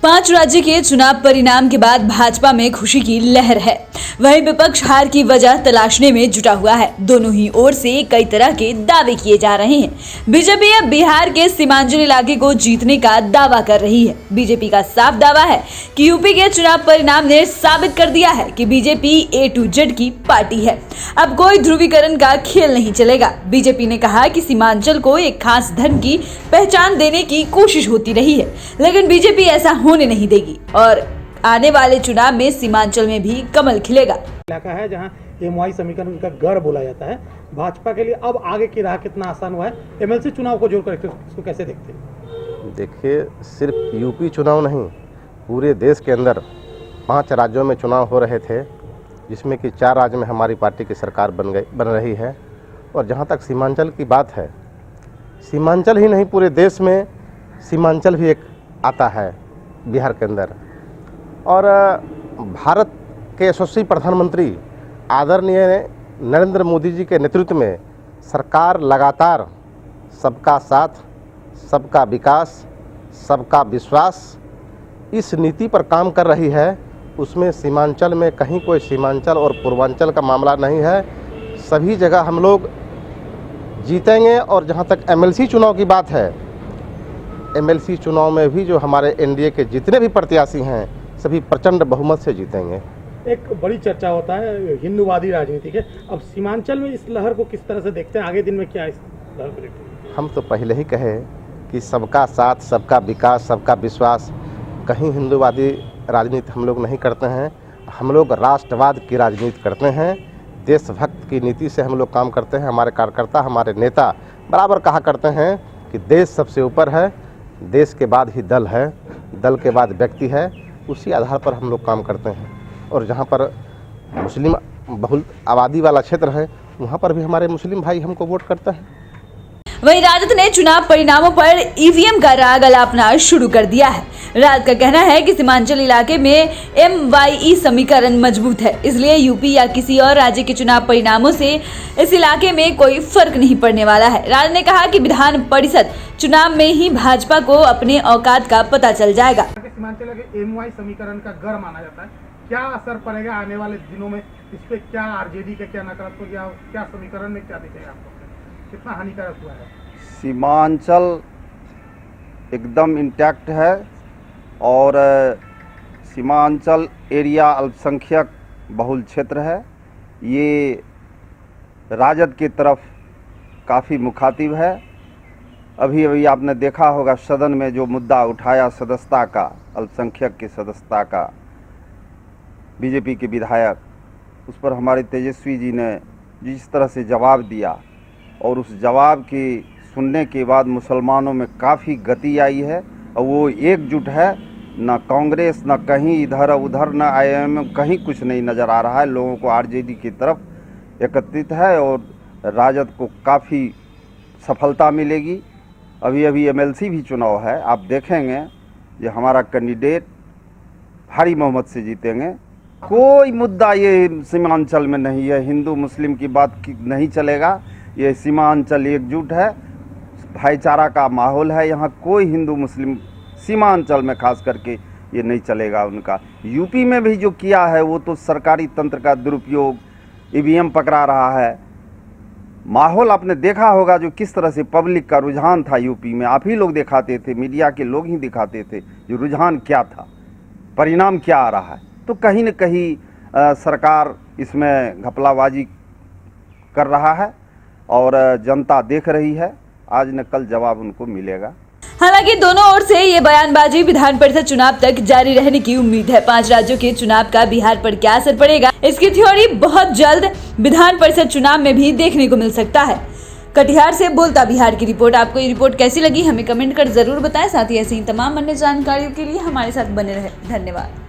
5 राज्य के चुनाव परिणाम के बाद भाजपा में खुशी की लहर है। वहीं विपक्ष हार की वजह तलाशने में जुटा हुआ है। दोनों ही ओर से कई तरह के दावे किए जा रहे हैं। बीजेपी अब बिहार के सीमांचल इलाके को जीतने का दावा कर रही है। बीजेपी का साफ दावा है कि यूपी के चुनाव परिणाम ने साबित कर दिया है कि बीजेपी A to Z की पार्टी है। अब कोई ध्रुवीकरण का खेल नहीं चलेगा। बीजेपी ने कहा कि सीमांचल को एक खास धर्म की पहचान देने की कोशिश होती रही है, लेकिन बीजेपी ऐसा होने नहीं देगी और आने वाले चुनाव में सीमांचल में भी कमल खिलेगा। इलाका है जहां MY समीकरण का गढ़ बोला जाता है। भाजपा के लिए अब आगे की राह कितना आसान हुआ है? MLC चुनाव को जोड़कर इसको कैसे देखते हैं? देखिए, सिर्फ यूपी चुनाव नहीं, पूरे देश के अंदर 5 राज्यों में चुनाव हो रहे थे, जिसमें कि 4 राज्य में हमारी पार्टी की सरकार बन रही है। और जहाँ तक सीमांचल की बात है, सीमांचल ही नहीं, पूरे देश में सीमांचल भी एक आता है बिहार के अंदर। और भारत के यशस्वी प्रधानमंत्री आदरणीय नरेंद्र मोदी जी के नेतृत्व में सरकार लगातार सबका साथ, सबका विकास, सबका विश्वास इस नीति पर काम कर रही है। उसमें सीमांचल में कहीं कोई सीमांचल और पूर्वांचल का मामला नहीं है। सभी जगह हम लोग जीतेंगे। और जहाँ तक MLC चुनाव की बात है, MLC चुनाव में भी जो हमारे NDA के जितने भी प्रत्याशी हैं, सभी प्रचंड बहुमत से जीतेंगे। एक बड़ी चर्चा होता है हिंदूवादी राजनीति के। अब सीमांचल में इस लहर को किस तरह से देखते हैं? आगे दिन में क्या इस लहर को देखते हैं? हम तो पहले ही कहे कि सबका साथ, सबका विकास, सबका विश्वास। कहीं हिंदूवादी राजनीति हम लोग नहीं करते हैं। हम लोग राष्ट्रवाद की राजनीति करते हैं। देशभक्त की नीति से हम लोग काम करते हैं। हमारे कार्यकर्ता, हमारे नेता बराबर कहा करते हैं कि देश सबसे ऊपर है, देश के बाद ही दल है, दल के बाद व्यक्ति है। उसी आधार पर हम लोग काम करते हैं। और जहाँ पर मुस्लिम बहुल आबादी वाला क्षेत्र है, वहाँ पर भी हमारे मुस्लिम भाई हमको वोट करते हैं। वहीं राजद ने चुनाव परिणामों पर EVM का राग अलापना शुरू कर दिया है। राजद का कहना है कि सीमांचल इलाके में MYE समीकरण मजबूत है, इसलिए यूपी या किसी और राज्य के चुनाव परिणामों से इस इलाके में कोई फर्क नहीं पड़ने वाला है। राजद ने कहा कि विधान परिषद चुनाव में ही भाजपा को अपने औकात का पता चल जाएगा। सीमांचल के MY समीकरण का गढ़ माना जाता है। क्या असर पड़ेगा आने वाले दिनों में? इस पे क्या RJD का क्या नकारात्मक या क्या समीकरण में क्या दिखेगा आपको? कितना हानिकारक हुआ है? सीमांचल एकदम इंटैक्ट है और सीमांचल एरिया अल्पसंख्यक बहुल क्षेत्र है। ये राजद की तरफ काफ़ी मुखातिब है। अभी आपने देखा होगा सदन में जो मुद्दा उठाया सदस्यता का, अल्पसंख्यक की सदस्यता का, बीजेपी के विधायक, उस पर हमारे तेजस्वी जी ने जिस तरह से जवाब दिया, और उस जवाब की सुनने के बाद मुसलमानों में काफ़ी गति आई है। और वो एकजुट है। ना कांग्रेस, ना कहीं इधर उधर, ना IMM, कहीं कुछ नहीं नज़र आ रहा है। लोगों को RJD की तरफ एकत्रित है और राजद को काफ़ी सफलता मिलेगी। अभी MLC भी चुनाव है। आप देखेंगे ये हमारा कैंडिडेट भारी बहुमत से जीतेंगे। कोई मुद्दा ये सीमांचल में नहीं है। हिंदू मुस्लिम की बात नहीं चलेगा। ये सीमांचल एकजुट है, भाईचारा का माहौल है। यहाँ कोई हिंदू मुस्लिम सीमांचल में खास करके ये नहीं चलेगा उनका। यूपी में भी जो किया है वो तो सरकारी तंत्र का दुरुपयोग, EVM पकड़ा रहा है। माहौल आपने देखा होगा जो किस तरह से पब्लिक का रुझान था यूपी में। आप ही लोग दिखाते थे, मीडिया के लोग ही दिखाते थे जो रुझान क्या था, परिणाम क्या आ रहा है। तो कहीं न कहीं सरकार इसमें घपलाबाजी कर रहा है और जनता देख रही है। आज न कल जवाब उनको मिलेगा। हालांकि दोनों ओर से ये बयानबाजी विधान परिषद चुनाव तक जारी रहने की उम्मीद है। 5 राज्यों के चुनाव का बिहार पर क्या असर पड़ेगा, इसकी थ्योरी बहुत जल्द विधान परिषद चुनाव में भी देखने को मिल सकता है। कटिहार से बोलता बिहार की रिपोर्ट। आपको ये रिपोर्ट कैसी लगी हमें कमेंट कर जरूर बताएं। साथ ही ऐसी ही तमाम अन्य जानकारियों के लिए हमारे साथ बने रहे। धन्यवाद।